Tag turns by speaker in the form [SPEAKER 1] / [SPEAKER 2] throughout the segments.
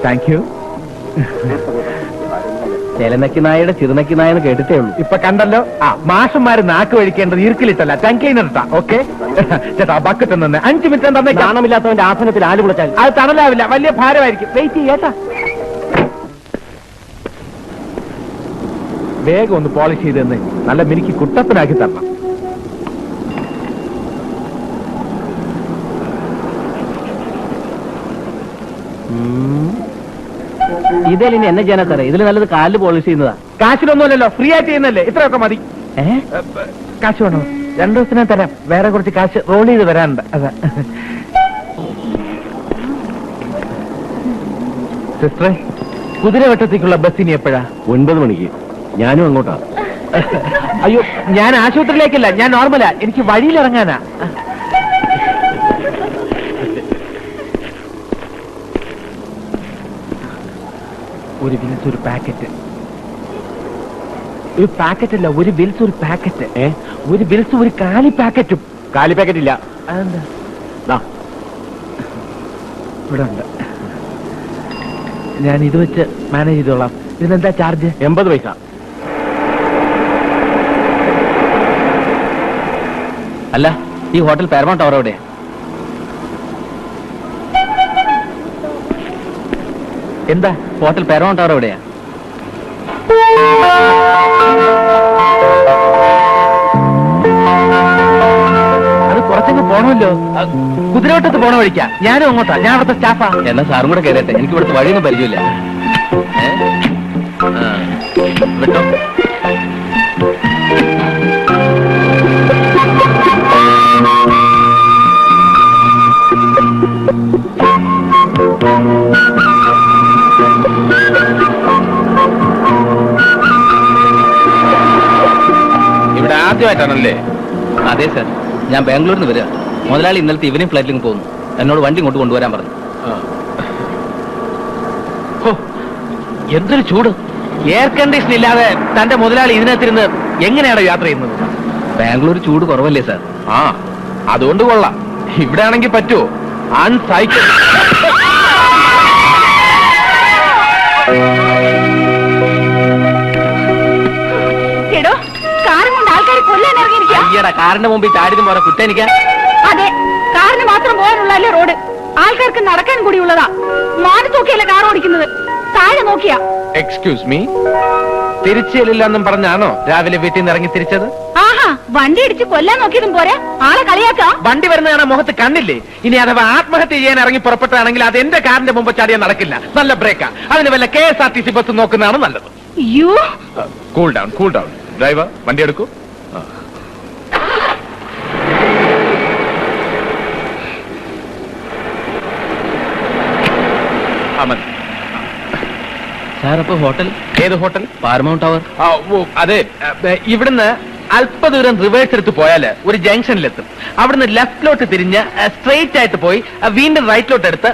[SPEAKER 1] Thank you.
[SPEAKER 2] ചേലനക്കി നായയുടെ ചിറുനക്കി നായെന്ന് കേട്ടിട്ടേ ഉള്ളൂ.
[SPEAKER 1] ഇപ്പൊ കണ്ടല്ലോ. മാഷന്മാര് നാക്ക് കഴിക്കേണ്ടത് ഇറുക്കിലിട്ടല്ല, ടങ് ക്ലീനർ ഇട്ടാ. ഓക്കെ ചേട്ടാ, ബക്കറ്റ് നിന്ന് 5 മിനിറ്റ് തന്നെ.
[SPEAKER 2] നാണമില്ലാത്തവന്റെ ആസനത്തിൽ ആല് കുളച്ചാൽ
[SPEAKER 1] അത് തണലാവില്ല, വലിയ ഭാരമായിരിക്കും. വെയിറ്റ് ചെയ്യേട്ടാ. വേഗം ഒന്ന് പോളിഷ് ചെയ്തെന്ന് നല്ല മിനിക്ക് കുട്ടപ്പനാക്കി തരണം.
[SPEAKER 2] ഇതിൽ ഇനി എന്നെ ചെയ്യാനാ സാറേ? ഇതിൽ നല്ലത് കാലിൽ പോളിഷ് ചെയ്യുന്നതാ.
[SPEAKER 1] കാശിലൊന്നുമല്ലല്ലോ, ഫ്രീ ആയിട്ട് ചെയ്യുന്നല്ലേ. ഇത്രയൊക്കെ മതി. കാശ് വേണോ? 2 ദിവസത്തിനെ തരാം. വേറെ കുറച്ച് കാശ് റോൾ ചെയ്ത് വരാനുണ്ട്. അതാ സിസ്റ്ററെ, കുതിരവട്ടത്തേക്കുള്ള ബസ്സിന് എപ്പോഴാ?
[SPEAKER 2] 9 മണിക്ക്. ഞാനും അങ്ങോട്ടാ.
[SPEAKER 1] അയ്യോ, ഞാൻ ആശുപത്രിയിലേക്കല്ല, ഞാൻ നോർമലാ. എനിക്ക് വഴിയിലിറങ്ങാനാ. ഒരു വിൽസ് ഒരു പാക്കറ്റ്. ഒരു പാക്കറ്റ് അല്ല, ഒരു വിൽസ് ഒരു പാക്കറ്റ്. ഒരു വിൽസ് ഒരു കാലി പാക്കറ്റും.
[SPEAKER 2] കാലി പാക്കറ്റ് ഇല്ല.
[SPEAKER 1] അതെന്താ? ഇവിടെ ഉണ്ട്. ഞാൻ ഇത് വെച്ച് മാനേജ് ചെയ്തോളാം. ഇതിനെന്താ ചാർജ്?
[SPEAKER 2] 80 പൈസ. അല്ല, ഈ ഹോട്ടൽ പാരമൗണ്ട് ടവർ എവിടെയാ?
[SPEAKER 1] എന്താ?
[SPEAKER 2] ഹോട്ടൽ പാരമൗണ്ട് ടവർ എവിടെയാ?
[SPEAKER 1] അത് കുറച്ചങ്ങ് പോണമല്ലോ. കുതിരവട്ടത്ത് പോണ വഴിക്കാ. ഞാനും അങ്ങോട്ടാ. ഞാൻ അവിടുത്തെ സ്റ്റാഫാ.
[SPEAKER 2] എന്നാ സാറും കൂടെ കയറട്ടെ. എനിക്ക് ഇവിടുത്തെ വഴിയൊന്നും പരിചയമില്ല. വിട്ടോ.
[SPEAKER 1] ഇവിടെ ആദ്യമായിട്ടാണല്ലേ?
[SPEAKER 2] അതെ സാർ, ഞാൻ ബാംഗ്ലൂരിൽ നിന്ന് വരിക. മുതലാളി ഇന്നലത്തെ ഈവനിങ് ഫ്ലൈറ്റിലേക്ക് പോകുന്നു. എന്നോട് വണ്ടി ഇങ്ങോട്ട് കൊണ്ടുവരാൻ പറഞ്ഞു.
[SPEAKER 1] എന്തൊരു ചൂട്! എയർ കണ്ടീഷൻ ഇല്ലാതെ തന്റെ മുതലാളി ഇതിനകത്തിരുന്ന് എങ്ങനെയാണ് യാത്ര ചെയ്യുന്നത്?
[SPEAKER 2] ബാംഗ്ലൂർ ചൂട് കുറവല്ലേ സാർ?
[SPEAKER 1] അതുകൊണ്ട് കൊള്ളാം. ഇവിടെ ആണെങ്കിൽ പറ്റുമോ? അൺസൈക്കിൾ.
[SPEAKER 2] ഈയടാ, കാറിന്റെ മുമ്പിൽ ചാടിന് പോരാ കുറ്റനിക്ക.
[SPEAKER 3] അതെ, കാറിന് മാത്രം പോകാനുള്ളല്ലേ റോഡ്. ആൾക്കാർക്ക് നടക്കാൻ കൂടിയുള്ളതാ. മാറി നോക്കിയല്ല കാർ ഓടിക്കുന്നത്, താഴെ നോക്കിയാ.
[SPEAKER 1] എക്സ്ക്യൂസ് മീ, തിരിച്ചെല്ലില്ലെന്നും പറഞ്ഞാണോ രാവിലെ വീട്ടിൽ നിന്ന് ഇറങ്ങി തിരിച്ചത്?
[SPEAKER 3] ആഹാ, വണ്ടി ഇടിച്ച് കൊല്ലാൻ നോക്കിയതും പോരെ, ആളെ കളിയാക്കാം.
[SPEAKER 1] വണ്ടി വരുന്നതാണ് മുഖത്ത് കണ്ണില്ലേ? ഇനി അഥവാ ആത്മഹത്യ ചെയ്യാൻ ഇറങ്ങി പുറപ്പെട്ടാണെങ്കിൽ അത് എന്റെ കാറിന്റെ മുമ്പ് ചാടിയാൽ നടക്കില്ല. നല്ല ബ്രേക്കാ. അതിന് വല്ല KSRTC ബസ് നോക്കുന്നതാണ് നല്ലത്. Cool down, cool down. Driver, വണ്ടി എടുക്കൂ.
[SPEAKER 2] സാർ, അപ്പൊ ഹോട്ടൽ
[SPEAKER 1] ഏത് ഹോട്ടൽ?
[SPEAKER 2] Paramount tower.
[SPEAKER 1] അതെ, ഇവിടുന്ന് അല്പദൂരം റിവേഴ്സ് എടുത്ത് പോയാല് ഒരു ജംഗ്ഷനിലെത്തും. അവിടുന്ന് ലെഫ്റ്റിലോട്ട് തിരിഞ്ഞ് സ്ട്രെയിറ്റ് ആയിട്ട് പോയി വീണ്ടും റൈറ്റിലോട്ട് എടുത്ത്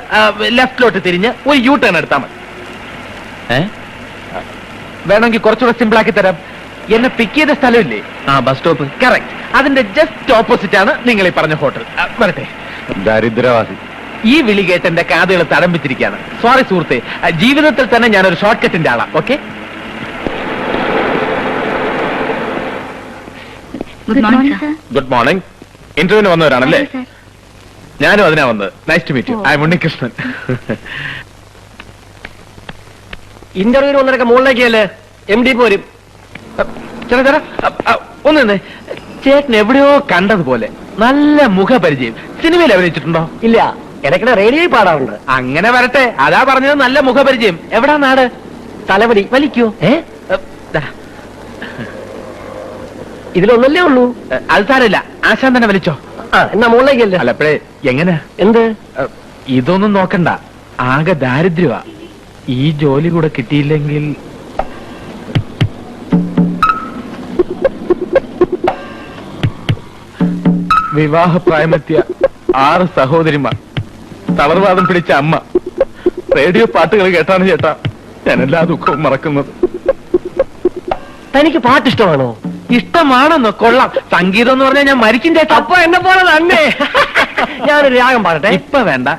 [SPEAKER 1] ലെഫ്റ്റിലോട്ട് തിരിഞ്ഞ് ഒരു യു ടേൺ എടുത്താൽ മതി. വേണമെങ്കിൽ കുറച്ചുകൂടെ സിമ്പിൾ ആക്കി തരാം. എന്നെ പിക്ക് ചെയ്ത സ്ഥലമില്ലേ?
[SPEAKER 2] Bus stop.
[SPEAKER 1] കറക്റ്റ്. അതിന്റെ ജസ്റ്റ് ഓപ്പോസിറ്റ് ആണ് നിങ്ങൾ ഈ പറഞ്ഞ ഹോട്ടൽ. വരട്ടെ.
[SPEAKER 2] ദരിദ്രവാസി.
[SPEAKER 1] ഈ വിളി കേട്ട് എന്റെ കാതുകൾ തടംപിച്ചിരിക്കുകയാണ്. സോറി സുഹൃത്തെ, ജീവിതത്തിൽ തന്നെ ഞാനൊരു ഷോർട്ട് കട്ടിന്റെ ആളാ. Okay, good morning. ഇന്റർവ്യൂവിന് വന്നവരാണല്ലേ? ഞാനും അതിനാ വന്നത്. Nice to meet you. I am Unnikrishnan.
[SPEAKER 2] ഇന്റർവ്യൂവിന് ഒന്നരക്ക് മുകളിലേക്കല്ലേ MD പോരും.
[SPEAKER 1] ചേട്ടാ, ഒന്ന് ചേട്ടൻ എവിടെയോ കണ്ടതുപോലെ. നല്ല മുഖപരിചയം. സിനിമയിൽ അഭിനയിച്ചിട്ടുണ്ടോ?
[SPEAKER 2] ഇല്ല, ഇടയ്ക്കിടെ റേഡിയോയിൽ പാടാറുണ്ട്.
[SPEAKER 1] അങ്ങനെ വരട്ടെ. അതാ പറഞ്ഞത് നല്ല മുഖപരിചയം. എവിടാ നാട്?
[SPEAKER 2] തലവടി.
[SPEAKER 1] വലിക്കോ?
[SPEAKER 2] ഇതിലൊന്നല്ലേ ഉള്ളൂ.
[SPEAKER 1] അത് സാരമില്ല, ആശാൻ തന്നെ വലിച്ചോ.
[SPEAKER 2] എന്നാ മുകളിലേക്കല്ലേ?
[SPEAKER 1] അല്ലപ്പോഴേ എങ്ങനെ?
[SPEAKER 2] എന്ത്?
[SPEAKER 1] ഇതൊന്നും നോക്കണ്ട, ആകെ ദാരിദ്ര്യമാ. ഈ ജോലി കൂടെ കിട്ടിയില്ലെങ്കിൽ വിവാഹപ്രായമെത്തിയ 6 സഹോദരിമാർ, തളർവാദം പിടിച്ച അമ്മ. റേഡിയോ പാട്ടുകൾ കേട്ടാണ് ചേട്ടാ ഞാൻ എല്ലാ ദുഃഖവും മറക്കുന്നത്.
[SPEAKER 2] തനിക്ക് പാട്ടിഷ്ടമാണോ?
[SPEAKER 1] ഇഷ്ടമാണെന്നോ? കൊള്ളാം. സംഗീതം എന്ന് പറഞ്ഞാൽ ഞാൻ മരിക്കും ചേട്ടാ.
[SPEAKER 2] അപ്പൊ എന്നെ പോലെ തന്നെ.
[SPEAKER 4] ഞാനൊരു രാഗം പാടട്ടെ.
[SPEAKER 1] ഇപ്പൊ വേണ്ട,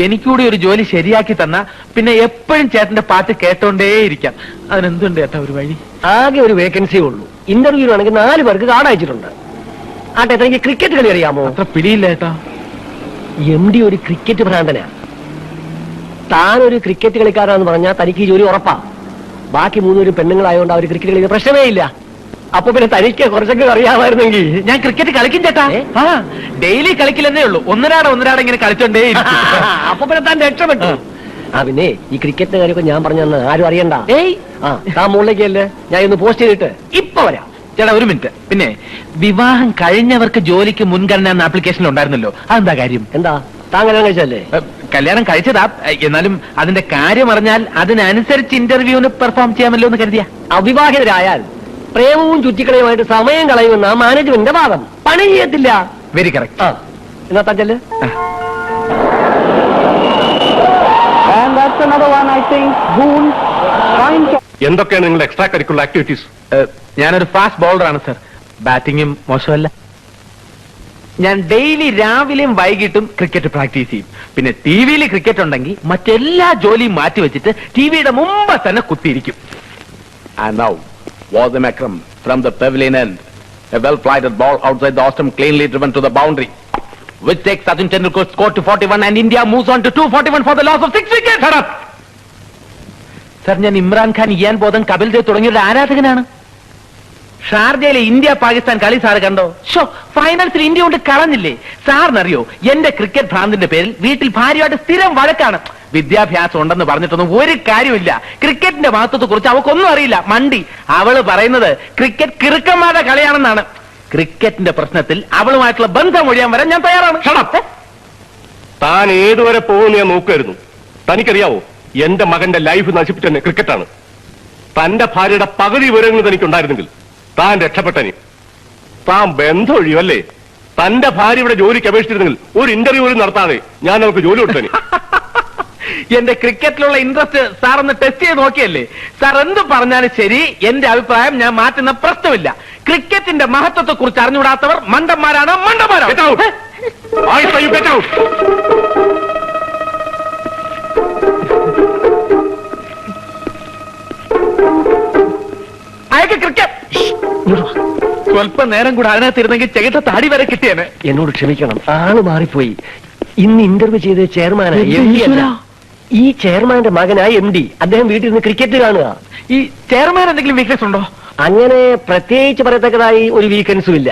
[SPEAKER 1] എനിക്കൂടി ഒരു ജോലി ശരിയാക്കി തന്ന പിന്നെ എപ്പോഴും ചേട്ടന്റെ പാട്ട് കേട്ടോണ്ടേയിരിക്കാം. അതിനെന്തുണ്ട് ചേട്ടാ ഒരു വഴി?
[SPEAKER 4] ആകെ ഒരു വേക്കൻസി ഉള്ളൂ. ഇന്റർവ്യൂവാണെങ്കിൽ 4 പേർക്ക് കാർഡ് അയച്ചിട്ടുണ്ട്. ആട്ടെ, തനിക്ക് ക്രിക്കറ്റ് കളി അറിയാമോ?
[SPEAKER 1] അത്ര പിടിയില്ല ചേട്ടാ.
[SPEAKER 4] MD ഒരു ക്രിക്കറ്റ് ഭ്രാന്തനാ. താനൊരു ക്രിക്കറ്റ് കളിക്കാരാന്ന് പറഞ്ഞാൽ തനിക്ക് ഈ ജോലി ഉറപ്പാ. ബാക്കി 3 പേരും പെണ്ണുങ്ങളായതുകൊണ്ട് അവർ ക്രിക്കറ്റ് കളിക്കുന്ന പ്രശ്നമേ ഇല്ല. അപ്പൊ പിന്നെ തനിക്ക് കുറച്ചൊക്കെ അറിയാമായിരുന്നെങ്കിൽ.
[SPEAKER 1] ഞാൻ ക്രിക്കറ്റ് കളിക്കും ചേട്ടാ. ആ, ഡെയിലി കളിക്കില്ലെന്നേ ഉള്ളൂ. ഒന്നരാടെ ഇങ്ങനെ കളിച്ചോണ്ടേ
[SPEAKER 4] അപ്പൊ പിന്നെ താൻ രക്ഷപ്പെട്ടു. പിന്നെ ഈ ക്രിക്കറ്റിന്റെ കാര്യമൊക്കെ ഞാൻ പറഞ്ഞു തന്നെ ആരും അറിയണ്ട. താൻ മുകളിലേക്കല്ലേ, ഞാൻ ഇന്ന് പോസ്റ്റ് ചെയ്തിട്ട് ഇപ്പൊ വരാം.
[SPEAKER 1] ചേട്ടാ ഒരു മിനിറ്റ്. പിന്നെ വിവാഹം കഴിഞ്ഞവർക്ക് ജോലിക്ക് മുൻഗണന എന്ന ആപ്ലിക്കേഷനിൽ ഉണ്ടായിരുന്നല്ലോ, അതെന്താ കാര്യം?
[SPEAKER 4] എന്താ താൻ കല്യാണം കഴിച്ചല്ലേ?
[SPEAKER 1] കല്യാണം കഴിച്ചതാ, എന്നാലും അതിന്റെ കാര്യം അറിഞ്ഞാൽ അതിനനുസരിച്ച് ഇന്റർവ്യൂവിന് പെർഫോം ചെയ്യാമല്ലോ എന്ന് കരുതിയ.
[SPEAKER 4] അവിവാഹിതരായാൽ പ്രേമവും ചുറ്റിക്കളയുമായിട്ട് സമയം കളയുമെന്ന മാനേജ്മെന്റിന്റെ വാദം. പണി ചെയ്യത്തില്ല.
[SPEAKER 1] Very correct.
[SPEAKER 4] എന്നാ തഞ്ചല്.
[SPEAKER 5] എന്തൊക്കെയാണ് നിങ്ങളുടെ എക്സ്ട്രാ കരിക്കുലർ ആക്ടിവിറ്റീസ്?
[SPEAKER 1] ഞാനൊരു ഫാസ്റ്റ് ബൗളറാണ് സർ. ബാറ്റിംഗും മോശമല്ല. ഞാൻ ഡെയിലി രാവിലെയും വൈകിട്ടും ക്രിക്കറ്റ് പ്രാക്ടീസ് ചെയ്യും. പിന്നെ ടിവിയിൽ ക്രിക്കറ്റ് ഉണ്ടെങ്കിൽ മറ്റെല്ലാ ജോലിയും മാറ്റിവെച്ചിട്ട് ടിവിയുടെ മുമ്പ് തന്നെ കുത്തിയിരിക്കും. And now, Wasim Akram from the pavilion end. A well-flighted ball outside the Ostrom cleanly driven to the boundary, which takes Sachin Tendulkar's score to 41 and India moves on to 241 for the loss of 6 wickets. Shut up! Sir, ഞാൻ Imran Khan, Ian Bodhan, Kapil Dev തുടങ്ങിയൊരു ആരാധകനാണ്. ഷാർജയിലെ India Pakistan കളി sir കണ്ടോ? ഫൈനൽസിൽ India കൊണ്ട് കളഞ്ഞില്ലേ? സാറിനറിയോ, എന്റെ cricket ഭ്രാന്തിന്റെ പേരിൽ വീട്ടിൽ ഭാര്യയായിട്ട് സ്ഥിരം വഴക്കാണ്. വിദ്യാഭ്യാസം ഉണ്ടെന്ന് പറഞ്ഞിട്ടൊന്നും ഒരു കാര്യമില്ല. ക്രിക്കറ്റിന്റെ മഹത്വത്തെ കുറിച്ച് അവക്കൊന്നും അറിയില്ല. മണ്ടി. അവള് പറയുന്നത് ക്രിക്കറ്റ് കിറുക്കന്മാരുടെ കളിയാണെന്നാണ്. ക്രിക്കറ്റിന്റെ പ്രശ്നത്തിൽ അവളുമായിട്ടുള്ള ബന്ധം ഒഴിയാൻ വരാൻ ഞാൻ തയ്യാറാണ്.
[SPEAKER 5] താൻ ഏതുവരെ പോകുമെന്ന് ഞാൻ നോക്കുമായിരുന്നു. തനിക്കറിയാവോ, എന്റെ മകന്റെ ലൈഫ് നശിപ്പിച്ചെന്നെ ക്രിക്കറ്റാണ്. തന്റെ ഭാര്യയുടെ പകുതി വിവരങ്ങൾ തനിക്കുണ്ടായിരുന്നെങ്കിൽ താൻ രക്ഷപ്പെട്ടനി. താൻ ബന്ധം ഒഴിയുമല്ലേ? തന്റെ ഭാര്യ ഇവിടെ ജോലിക്ക് അപേക്ഷിച്ചിരുന്നെങ്കിൽ ഒരു ഇന്റർവ്യൂ പോലും നടത്താതെ ഞാൻ നമുക്ക് ജോലി കൊടുത്തനി.
[SPEAKER 1] എന്റെ ക്രിക്കറ്റിലുള്ള ഇൻട്രസ്റ്റ് സാർ ഒന്ന് ടെസ്റ്റ് ചെയ്ത് നോക്കിയല്ലേ? സാർ എന്ത് പറഞ്ഞാലും ശരി, എന്റെ അഭിപ്രായം ഞാൻ മാറ്റുന്ന പ്രശ്നമില്ല. ക്രിക്കറ്റിന്റെ മഹത്വത്തെ കുറിച്ച് അറിഞ്ഞുകൂടാത്തവർ മണ്ടന്മാരാണ്. അയക്ക് ക്രിക്കറ്റ്. സ്വല്പം നേരം കൂടെ അതിനകത്തിരുന്നെങ്കിൽ ചെകിട്ട താടി വരെ കിട്ടിയേനെ.
[SPEAKER 4] എന്നോട് ക്ഷമിക്കണം, ആള് മാറിപ്പോയി. ഇന്ന് ഇന്റർവ്യൂ ചെയ്ത ചെയർമാനായി ഈ ചെയർമാന്റെ മകനായി MD. അദ്ദേഹം വീട്ടിൽ നിന്ന് ക്രിക്കറ്റ് കാണുക.
[SPEAKER 1] ഈ ചെയർമാൻ എന്തെങ്കിലും വീക്ക്നെസ് ഉണ്ടോ?
[SPEAKER 4] അങ്ങനെ പ്രത്യേകിച്ച് പറയത്തക്കതായി ഒരു വീക്കൻസും ഇല്ല.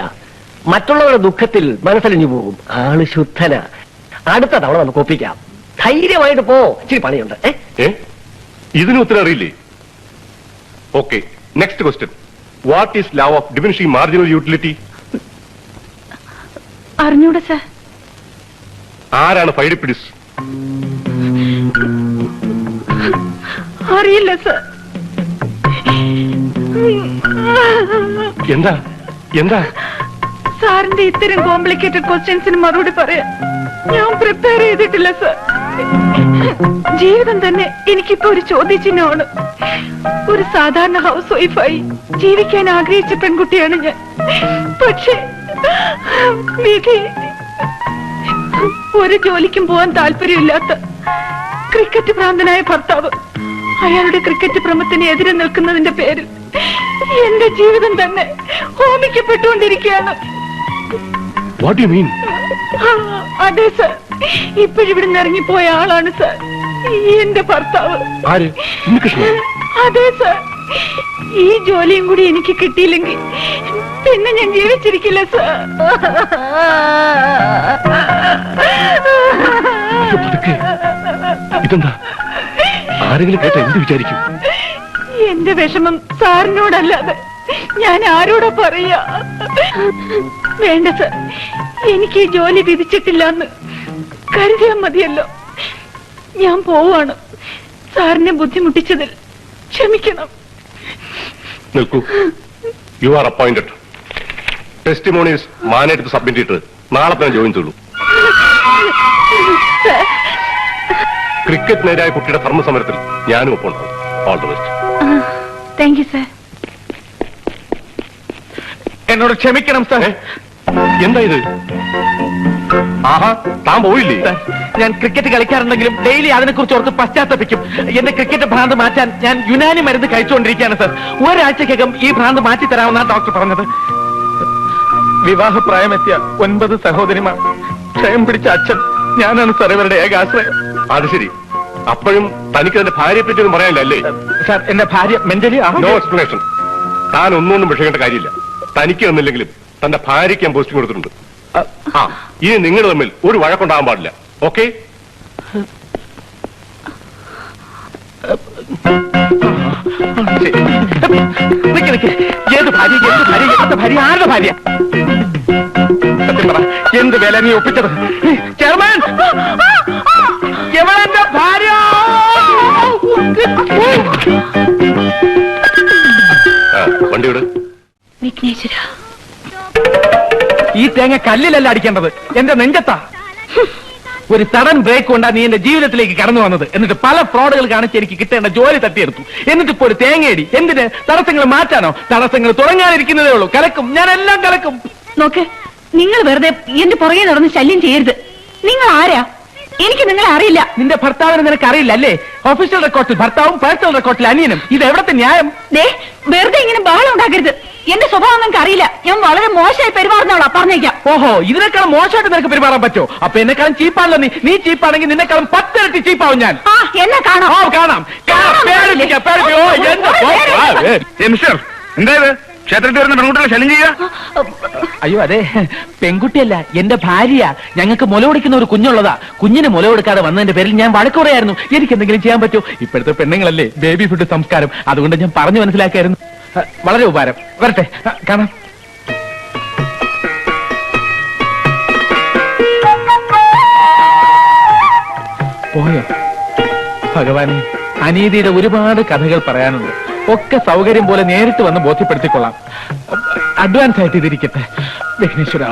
[SPEAKER 4] മറ്റുള്ളവരുടെ ദുഃഖത്തിൽ മനസ്സലിഞ്ഞു പോകും. ആള് ശുദ്ധന. അടുത്ത തവണ നമുക്ക് ഒപ്പിക്കാം. ധൈര്യമായിട്ട് പോ, ഇച്ചിരി പണിയുണ്ട്.
[SPEAKER 5] ഇതിന് ഉത്തരം അറിയില്ലേ? Okay, next question. What is law of diminishing marginal utility?
[SPEAKER 3] അറിഞ്ഞൂടെ സാർ.
[SPEAKER 5] ആരാണ് ഫൈഡിപ്പിഡിസ്?
[SPEAKER 3] അറിയില്ല സാർ.
[SPEAKER 5] എന്താ എന്താ
[SPEAKER 3] സാറിന്റെ ഇത്തരം കോംപ്ലിക്കേറ്റഡ് ക്വസ്റ്റ്യൻസിന് മറുപടി പറയാൻ ഞാൻ പ്രിപ്പയർ ചെയ്തിട്ടില്ല സാർ. ജീവിതം തന്നെ എനിക്കിപ്പോ ഒരു ചോദ്യചിഹ്നമാണ്. ഒരു സാധാരണ ഹൗസ് വൈഫായി ജീവിക്കാൻ ആഗ്രഹിച്ച പെൺകുട്ടിയാണ് ഞാൻ. പക്ഷേ വിധി, ഒരു ജോലിക്കും പോവാൻ താല്പര്യമില്ലാത്ത ക്രിക്കറ്റ് ഭ്രാന്തനായ ഭർത്താവ് അയാളുടെ ക്രിക്കറ്റ് ഭ്രമത്തിന് എതിരെ നിൽക്കുന്നതിന്റെ പേരിൽ എന്റെ ജീവിതം തന്നെ ഹോമിക്കപ്പെട്ടുകൊണ്ടിരിക്കുകയാണ്.
[SPEAKER 5] What do you mean?
[SPEAKER 3] അതെ സാർ, ഇപ്പോഴിവിടുന്ന് ഇറങ്ങിപ്പോയ ആളാണ് സാർ എന്റെ ഭർത്താവ്.
[SPEAKER 5] ആര്? ഉണ്ണികൃഷ്ണൻ?
[SPEAKER 3] അതെ സാർ. ഈ ജോലിയും കൂടി എനിക്ക് കിട്ടിയില്ലെങ്കിൽ പിന്നെ ഞാൻ ജീവിച്ചിരിക്കില്ല സാർ.
[SPEAKER 5] ഇതെന്താ? ആരെങ്കിലും കേട്ട എന്ത് വിചാരിക്കും?
[SPEAKER 3] എന്റെ വിഷമം സാറിനോടല്ലാതെ ഞാൻ ആരോടാ പറയാ? വേണ്ട സാർ, എനിക്ക് ഈ ജോലി വിധിച്ചിട്ടില്ല എന്ന് കരുതിയാൽ മതിയല്ലോ. ഞാൻ പോവാണ്. സാറിനെ ബുദ്ധിമുട്ടിച്ചതിൽ ക്ഷമിക്കണം.
[SPEAKER 5] നിൽക്കൂ. You are appointed. Testimonies manage submit ചെയ്തിട്ട് നാളെ തന്നെ ജോയിൻ ചെയ്തു. ക്രിക്കറ്റിനെതിരായ കുട്ടിയുടെ ധർമ്മസമരത്തിൽ ഞാനും ഒപ്പം ഉണ്ടാവും. All the best.
[SPEAKER 3] Thank you sir.
[SPEAKER 1] എന്നോട് ക്ഷമിക്കണം സാർ.
[SPEAKER 5] എന്താ ഇത്? ആഹാ, താൻ പോയില്ലേ?
[SPEAKER 1] സർ, ഞാൻ ക്രിക്കറ്റ് കളിക്കാറുണ്ടെങ്കിലും ഡെയിലി അതിനെക്കുറിച്ച് ഓർത്ത് പശ്ചാത്തപിക്കും. എന്റെ ക്രിക്കറ്റ് ഭ്രാന്ത് മാറ്റാൻ ഞാൻ യുനാനി മരുന്ന് കഴിച്ചുകൊണ്ടിരിക്കുകയാണ് സർ. ഒരാഴ്ചക്കകം ഈ ഭ്രാന്ത് മാറ്റി തരാമെന്നാണ് ഡോക്ടർ പറഞ്ഞത്. വിവാഹപ്രായമെത്തിയ 9 സഹോദരിമാർ, ക്ഷയം പിടിച്ച അച്ഛൻ, ഞാനാണ് സർ ഇവരുടെ ഏകാശ്രയം.
[SPEAKER 5] അത് ശരി. അപ്പോഴും തനിക്ക് തന്റെ ഭാര്യയെ പറ്റി ഒന്നും പറയാനില്ല അല്ലേ?
[SPEAKER 1] സർ, എന്റെ ഭാര്യ മെന്റലി
[SPEAKER 5] നോ എക്സ്പ്ലനേഷൻ. താൻ ഒന്നും വിഷയിക്കേണ്ട കാര്യമില്ല. തനിക്ക് ഒന്നില്ലെങ്കിലും തന്റെ ഭാര്യയ്ക്ക് ഞാൻ പോസ്റ്റിംഗ് കൊടുത്തിട്ടുണ്ട്. ആ, ഇനി നിങ്ങൾ തമ്മിൽ ഒരു വഴക്കുണ്ടാകാൻ പാടില്ല. ഓക്കെ?
[SPEAKER 1] ഏത് ഭാര്യ, എന്ത് ഭാര്യ, എന്ത് ഭാര്യ, ആരുടെ ഭാര്യ? സത്യം പറ, എന്ത് വില നീ ഒപ്പിച്ചത്? ചെയർമാൻ, എവളെന്റെ ഭാര്യ?
[SPEAKER 5] വണ്ടിയോട്
[SPEAKER 3] വിഘ്നേശ്വര,
[SPEAKER 1] ഈ തേങ്ങ കല്ലിലല്ല അടിക്കേണ്ടത്, എന്റെ നെഞ്ചത്താ. ഒരു സഡൻ ബ്രേക്ക് കൊണ്ടാ നീ എന്റെ ജീവിതത്തിലേക്ക് കടന്നു വന്നത്. എന്നിട്ട് പല ഫ്രോഡുകൾ കാണിച്ച് എനിക്ക് കിട്ടേണ്ട ജോലി തട്ടിയെടുത്തു. എന്നിട്ട് ഇപ്പോ ഒരു തേങ്ങയടി. എന്തിന്? തടസ്സങ്ങൾ മാറ്റാനോ? തടസ്സങ്ങൾ തുടങ്ങാനിരിക്കുന്നതേ ഉള്ളൂ. കലക്കും, ഞാൻ എല്ലാം കലക്കും.
[SPEAKER 3] നോക്ക്, നിങ്ങൾ വെറുതെ എന്റെ പുറകെ നടന്ന് ശല്യം ചെയ്യരുത്. നിങ്ങൾ ആരാ? എനിക്ക് നിങ്ങളെ അറിയില്ല.
[SPEAKER 1] നിന്റെ ഭർത്താവിനെ നിനക്ക് അറിയില്ല അല്ലേ? ഒഫീഷ്യൽ റെക്കോർഡിൽ ഭർത്താവും പേഴ്സണൽ റെക്കോർഡിൽ അനിയനും. ഇത് എവിടത്തെ ന്യായം?
[SPEAKER 3] ദേ, വെറുതെ ഇങ്ങനെ ബഹളം ഉണ്ടാക്കരുത്. എന്റെ സ്വഭാവം നിങ്ങൾക്ക് അറിയില്ല. ഞാൻ വളരെ മോശമായി പെരുമാറുന്നവളാ, പറഞ്ഞേക്കാം.
[SPEAKER 1] ഓഹോ, ഇതിനേക്കാളും മോശമായിട്ട് നിനക്ക് പെരുമാറാൻ പറ്റോ? അപ്പൊ എന്നെക്കാളും ചീപ്പാണല്ലോ നീ. നീ ചീപ്പാണെങ്കിൽ നിന്നെക്കാളും 10 ഇരട്ടി ചീപ്പാവും ഞാൻ.
[SPEAKER 3] ആ, എന്നെ കാണാം.
[SPEAKER 1] ഓ, കാണാം. പേടിപ്പിക്കാം, പേടിപ്പിക്കാം. ഓ, എന്താ?
[SPEAKER 5] എന്തായത്? ക്ഷേത്രത്തിൽ വരുന്ന പെൺകുട്ടികളെ ശല്യം ചെയ്യുക?
[SPEAKER 1] അയ്യോ, അതെ, പെൺകുട്ടിയല്ല, എന്റെ ഭാര്യ. ഞങ്ങൾക്ക് മുല കൊടുക്കുന്ന ഒരു കുഞ്ഞുള്ളതാ. കുഞ്ഞിന് മുല കൊടുക്കാതെ വന്നതിന്റെ പേരിൽ ഞാൻ വഴക്ക് പറയായിരുന്നു. എനിക്ക് എന്തെങ്കിലും ചെയ്യാൻ പറ്റുമോ? ഇപ്പോഴത്തെ പെണ്ണുങ്ങളല്ലേ ബേബി ഫുഡ് സംസ്കാരം. അതുകൊണ്ട് ഞാൻ പറഞ്ഞു മനസ്സിലാക്കായിരുന്നു. വളരെ ഉപകാരം. വരട്ടെ, കാണാം. പോയോ? ഭഗവാനെ, അനീതിയുടെ ഒരുപാട് കഥകൾ പറയാനുണ്ട്. ഒക്കെ സൗകര്യം പോലെ നേരിട്ട് വന്ന് ബോധ്യപ്പെടുത്തിക്കൊള്ളാം. അഡ്വാൻസ് ആയിട്ട് ഇതിരിക്കട്ടെ. വിഘ്നേശ്വര.